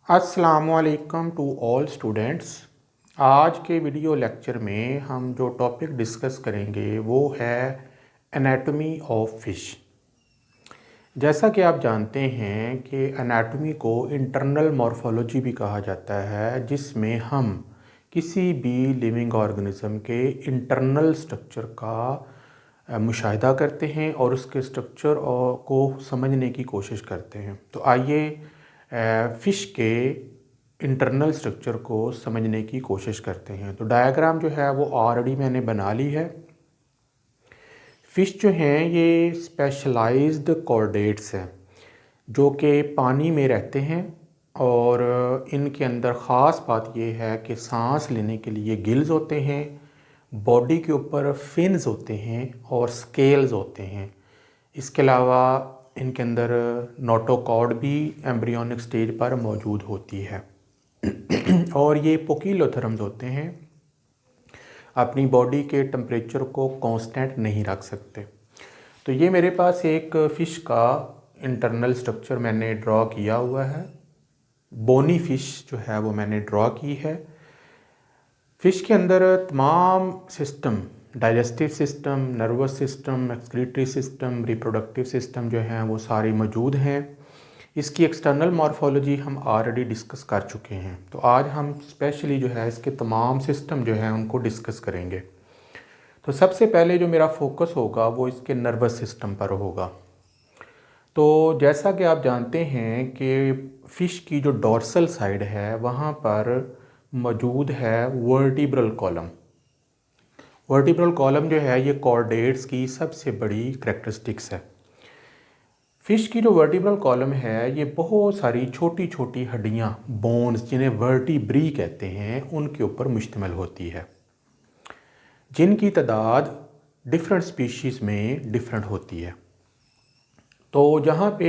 अस्सलामुअलैकुम to all students. आज के वीडियो लेक्चर में हम जो टॉपिक डिस्कस करेंगे वो है एनाटॉमी ऑफ फिश। जैसा कि आप जानते हैं कि एनाटॉमी को इंटरनल मॉर्फोलॉजी भी कहा जाता है, जिसमें हम किसी भी लिविंग ऑर्गेनिज्म के इंटरनल स्ट्रक्चर का मुशाहिदा करते हैं और उसके स्ट्रक्चर को समझने की कोशिश करते हैं। तो आइए फ़िश के इंटरनल स्ट्रक्चर को समझने की कोशिश करते हैं। तो डायग्राम जो है वो ऑलरेडी मैंने बना ली है। फ़िश जो हैं ये स्पेशलाइज्ड कॉर्डेट्स हैं जो कि पानी में रहते हैं और इनके अंदर ख़ास बात ये है कि सांस लेने के लिए गिल्स होते हैं, बॉडी के ऊपर फिन्स होते हैं और स्केल्स होते हैं। इसके अलावा इनके अंदर नोटोकॉर्ड भी एम्ब्रियोनिक स्टेज पर मौजूद होती है और ये पोकिलोथर्म्स होते हैं, अपनी बॉडी के टेम्परेचर को कांस्टेंट नहीं रख सकते। तो ये मेरे पास एक फ़िश का इंटरनल स्ट्रक्चर मैंने ड्रॉ किया हुआ है। बोनी फ़िश जो है वो मैंने ड्रॉ की है। फ़िश के अंदर तमाम system, digestive system, nervous system, excretory system, reproductive system जो हैं वो सारी मौजूद हैं। इसकी एक्सटर्नल मॉर्फोलॉजी हम ऑलरेडी डिस्कस कर चुके हैं। तो आज हम स्पेशली जो है इसके तमाम सिस्टम जो हैं उनको डिस्कस करेंगे। तो सबसे पहले जो मेरा फोकस होगा वो इसके नर्वस सिस्टम पर होगा। तो जैसा कि आप जानते हैं कि फ़िश की जो डॉर्सल साइड है वहाँ पर मौजूद है वर्टिब्रल कॉलम। वर्टिब्रल कॉलम जो है ये कॉर्डेट्स की सबसे बड़ी करैक्टरिस्टिक्स है। फ़िश की जो वर्टिब्रल कॉलम है ये बहुत सारी छोटी छोटी हड्डियाँ, बोन्स, जिन्हें वर्टिब्री कहते हैं, उनके ऊपर मुश्तमिल होती है, जिनकी तादाद डिफरेंट स्पीशीज़ में डिफरेंट होती है। तो जहाँ पे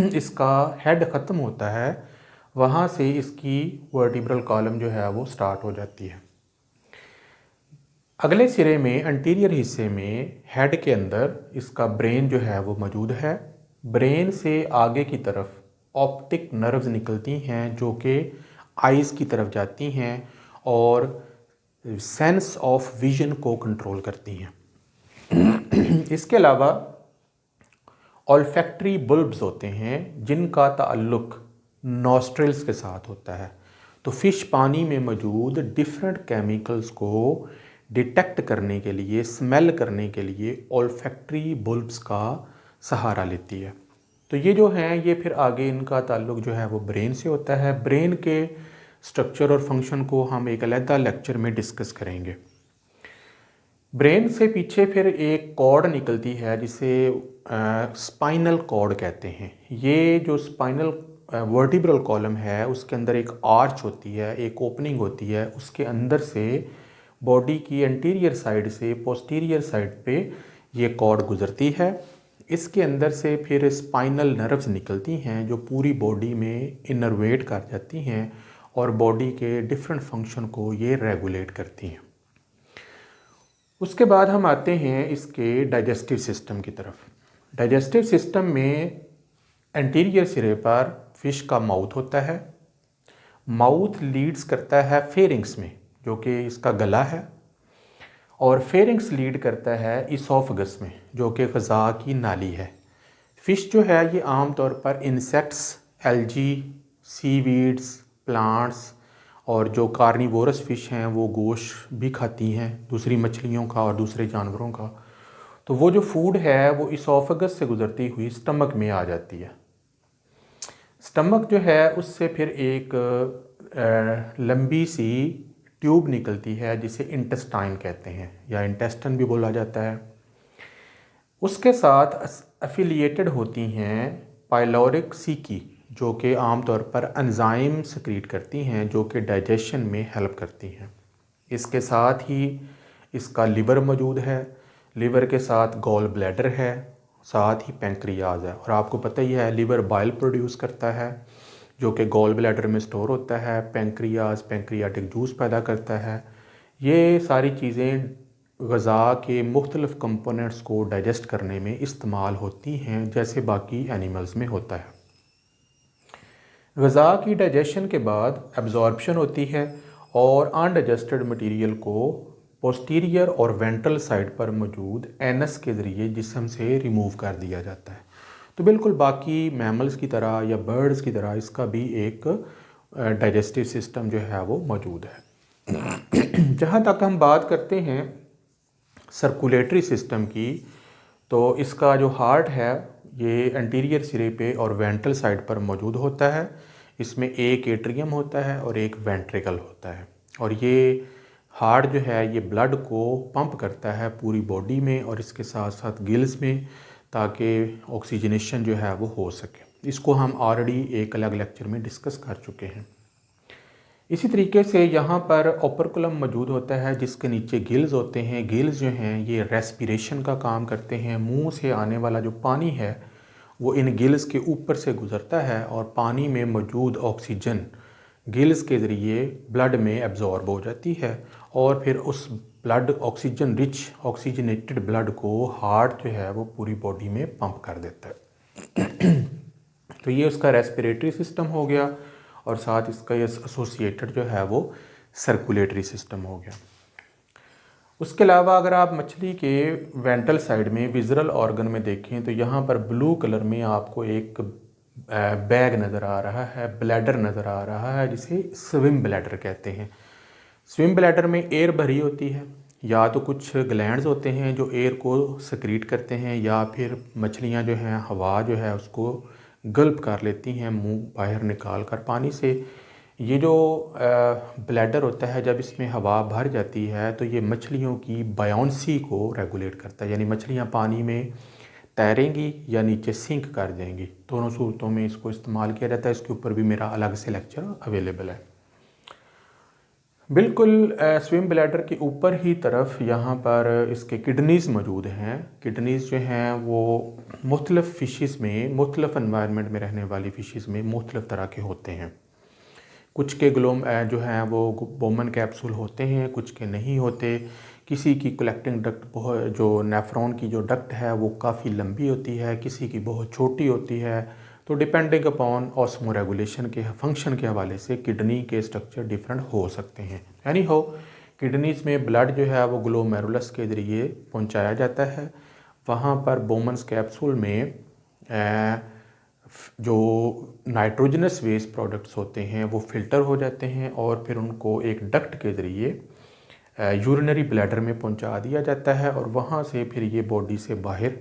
इसका हेड ख़त्म होता है वहाँ से इसकी वर्टिब्रल कॉलम जो है वो स्टार्ट हो जाती है। अगले सिरे में अंटीरियर हिस्से में हेड के अंदर इसका ब्रेन जो है वो मौजूद है। ब्रेन से आगे की तरफ ऑप्टिक नर्व्स निकलती हैं जो कि आइज़ की तरफ जाती हैं और सेंस ऑफ विजन को कंट्रोल करती हैं। इसके अलावा ऑल्फैक्टरी बल्ब्स होते हैं जिनका ताल्लुक़ नॉस्ट्रिल्स के साथ होता है। तो फ़िश पानी में मौजूद डिफरेंट केमिकल्स को डिटेक्ट करने के लिए, स्मेल करने के लिए ऑल्फैक्टरी बल्ब्स का सहारा लेती है। तो ये जो हैं ये फिर आगे इनका ताल्लुक़ जो है वो ब्रेन से होता है। ब्रेन के स्ट्रक्चर और फंक्शन को हम एक अलग लेक्चर में डिस्कस करेंगे। ब्रेन से पीछे फिर एक कॉर्ड निकलती है जिसे स्पाइनल कॉर्ड कहते हैं। ये जो स्पाइनल वर्टिब्रल कॉलम है उसके अंदर एक आर्च होती है, एक ओपनिंग होती है, उसके अंदर से बॉडी की एंटीरियर साइड से पोस्टीरियर साइड पे ये कॉर्ड गुजरती है। इसके अंदर से फिर स्पाइनल नर्व्स निकलती हैं जो पूरी बॉडी में इनर्वेट कर जाती हैं और बॉडी के डिफरेंट फंक्शन को ये रेगुलेट करती हैं। उसके बाद हम आते हैं इसके डाइजेस्टिव सिस्टम की तरफ। डाइजेस्टिव सिस्टम में एंटीरियर सिरे पर फ़िश का माउथ होता है। माउथ लीड्स करता है फेरिंग्स में, जो कि इसका गला है, और फेरिंग्स लीड करता है इसोफगस में, जो कि ग़ज़ा की नाली है। फ़िश जो है ये आम तौर पर इंसेक्ट्स, एल्गी, सीवीड्स, प्लांट्स और जो कार्निवोरस फ़िश हैं वो गोश्त भी खाती हैं, दूसरी मछलियों का और दूसरे जानवरों का। तो वो जो फूड है वो इसोफगस से गुज़रती हुई स्टमक में आ जाती है। स्टमक जो है उससे फिर एक लंबी सी ट्यूब निकलती है जिसे इंटेस्टाइन कहते हैं या इंटेस्टाइन भी बोला जाता है। उसके साथ एफिलिएटेड होती हैं पाइलोरिक सीकी, जो कि आमतौर पर एंजाइम सिक्रीट करती हैं जो कि डाइजेशन में हेल्प करती हैं। इसके साथ ही इसका लिवर मौजूद है। लिवर के साथ गॉल ब्लैडर है, साथ ही पैंक्रियाज है। और आपको पता ही है लिवर बाइल प्रोड्यूस करता है जो कि गॉल ब्लैडर में स्टोर होता है। पेंक्रियाज पेंक्रियाटिक जूस पैदा करता है। ये सारी चीज़ें ग़ज़ा के मुख्तलिफ़ कंपोनेंट्स को डाइजेस्ट करने में इस्तेमाल होती हैं, जैसे बाकी एनिमल्स में होता है। ग़ज़ा की डाइजेशन के बाद एब्जॉर्प्शन होती है और अनडाइजेस्टेड मटेरियल को पोस्टीरियर और वेंट्रल साइड पर मौजूद एनस के ज़रिए जिस्म से रिमूव कर दिया जाता है। तो बिल्कुल बाकी मैमल्स की तरह या बर्ड्स की तरह इसका भी एक डाइजेस्टिव सिस्टम जो है वो मौजूद है। जहाँ तक हम बात करते हैं सर्कुलेटरी सिस्टम की, तो इसका जो हार्ट है ये एंटीरियर सिरे पे और वेंट्रल साइड पर मौजूद होता है। इसमें एक एट्रियम होता है और एक वेंट्रिकल होता है, और ये हार्ट जो है ये ब्लड को पंप करता है पूरी बॉडी में और इसके साथ साथ गिल्स में, ताकि ऑक्सीजनेशन जो है वो हो सके। इसको हम ऑलरेडी एक अलग लेक्चर में डिस्कस कर चुके हैं। इसी तरीके से यहाँ पर ओपर्कुलम मौजूद होता है जिसके नीचे गिल्स होते हैं। गिल्स जो हैं ये रेस्पिरेशन का काम करते हैं। मुंह से आने वाला जो पानी है वो इन गिल्स के ऊपर से गुज़रता है और पानी में मौजूद ऑक्सीजन गिल्स के ज़रिए ब्लड में एब्जॉर्ब हो जाती है और फिर उस blood oxygen rich oxygenated blood को हार्ट जो है वो पूरी बॉडी में पंप कर देता है। तो ये उसका रेस्पिरेटरी सिस्टम हो गया और साथ इसका ये एसोसिएटेड जो है वो सर्कुलेटरी सिस्टम हो गया। उसके अलावा अगर आप मछली के वेंट्रल साइड में विज़रल ऑर्गन में देखें तो यहाँ पर ब्लू कलर में आपको एक बैग नज़र आ रहा है, ब्लैडर नज़र आ रहा है, जिसे स्विम ब्लैडर कहते हैं। स्विम ब्लैडर में एयर भरी होती है, या तो कुछ ग्लैंड्स होते हैं जो एयर को सेक्रीट करते हैं, या फिर मछलियाँ जो हैं हवा जो है उसको गल्प कर लेती हैं मुंह बाहर निकाल कर पानी से। ये जो ब्लैडर होता है जब इसमें हवा भर जाती है तो ये मछलियों की बायोंसी को रेगुलेट करता है, यानी मछलियाँ पानी में तैरेंगी या नीचे सिंक कर जाएंगी। दोनों सूरतों में इसको इस्तेमाल किया जाता है। इसके ऊपर भी मेरा अलग से लेक्चर अवेलेबल है। बिल्कुल स्विम ब्लैडर के ऊपर ही तरफ यहाँ पर इसके किडनीज़ मौजूद हैं। किडनीज़ जो हैं वो मुख्तलिफ़ फ़िशेस में, मुख्तलिफ़ एनवायरनमेंट में रहने वाली फ़िशेस में मुख्तलिफ़ तरह के होते हैं। कुछ के ग्लोम जो हैं वो बोमन कैप्सूल होते हैं, कुछ के नहीं होते। किसी की कलेक्टिंग डक्ट बहुत, जो नेफ्रॉन की जो डक्ट है वो काफ़ी लंबी होती है, किसी की बहुत छोटी होती है। तो डिपेंडिंग अपॉन ऑस्मो रेगुलेशन के फंक्शन के हवाले से किडनी के स्ट्रक्चर डिफरेंट हो सकते हैं। यानी हो किडनीज़ में ब्लड जो है वो ग्लोमेरुलस के ज़रिए पहुंचाया जाता है। वहाँ पर बोमन्स कैप्सूल में जो नाइट्रोजनस वेस्ट प्रोडक्ट्स होते हैं वो फ़िल्टर हो जाते हैं और फिर उनको एक डक्ट के ज़रिए यूरिनरी ब्लैडर में पहुंचा दिया जाता है और वहाँ से फिर ये बॉडी से बाहर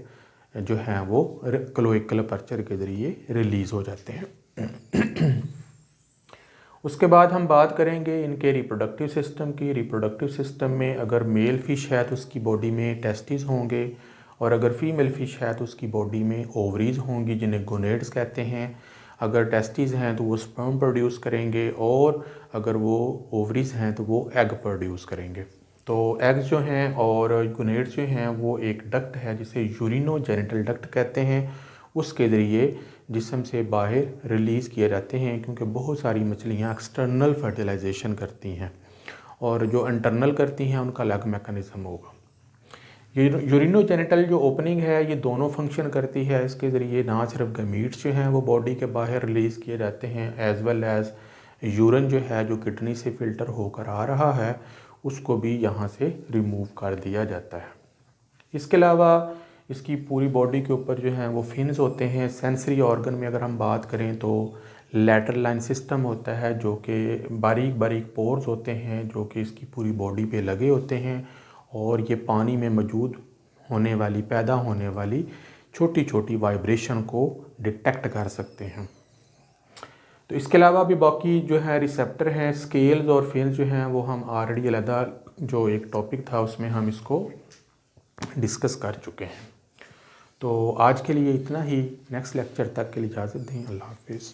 जो हैं वो क्लोएकल अपर्चर के ज़रिए रिलीज़ हो जाते हैं। उसके बाद हम बात करेंगे इनके रिप्रोडक्टिव सिस्टम की। रिप्रोडक्टिव सिस्टम में अगर मेल फ़िश है तो उसकी बॉडी में टेस्टिस होंगे, और अगर फीमेल फ़िश है तो उसकी बॉडी में ओवरीज होंगी जिन्हें गोनेड्स कहते हैं। अगर टेस्टिस हैं तो वो स्पर्म प्रोड्यूस करेंगे, और अगर वो ओवरीज हैं तो वो एग प्रोड्यूस करेंगे। तो एग्स जो हैं और गोनेड्स जो हैं वो एक डक्ट है जिसे यूरिनोजेनिटल डक्ट कहते हैं, उसके ज़रिए जिस्म से बाहर रिलीज़ किए जाते हैं, क्योंकि बहुत सारी मछलियाँ एक्सटर्नल फर्टिलाइजेशन करती हैं और जो इंटरनल करती हैं उनका अलग मैकेनिज़्म होगा। यूरिनोजेनिटल जो ओपनिंग है ये दोनों फंक्शन करती है। इसके ज़रिए ना सिर्फ गमीट्स जो हैं वो बॉडी के बाहर रिलीज़ किए जाते हैं, एज़ वेल एज़ यूरिन जो है जो किडनी से फ़िल्टर होकर आ रहा है उसको भी यहाँ से रिमूव कर दिया जाता है। इसके अलावा इसकी पूरी बॉडी के ऊपर जो हैं वो फिन्स होते हैं। सेंसरी ऑर्गन में अगर हम बात करें तो लैटरल लाइन सिस्टम होता है जो कि बारीक बारीक पोर्स होते हैं जो कि इसकी पूरी बॉडी पे लगे होते हैं, और ये पानी में मौजूद होने वाली, पैदा होने वाली छोटी छोटी वाइब्रेशन को डिटेक्ट कर सकते हैं। तो इसके अलावा भी बाकी जो है रिसेप्टर हैं, स्केल्स और फिन्स जो हैं वो हम ऑलरेडी अलग जो एक टॉपिक था उसमें हम इसको डिस्कस कर चुके हैं। तो आज के लिए इतना ही। नेक्स्ट लेक्चर तक के लिए इजाज़त दें। अल्लाह हाफिज़।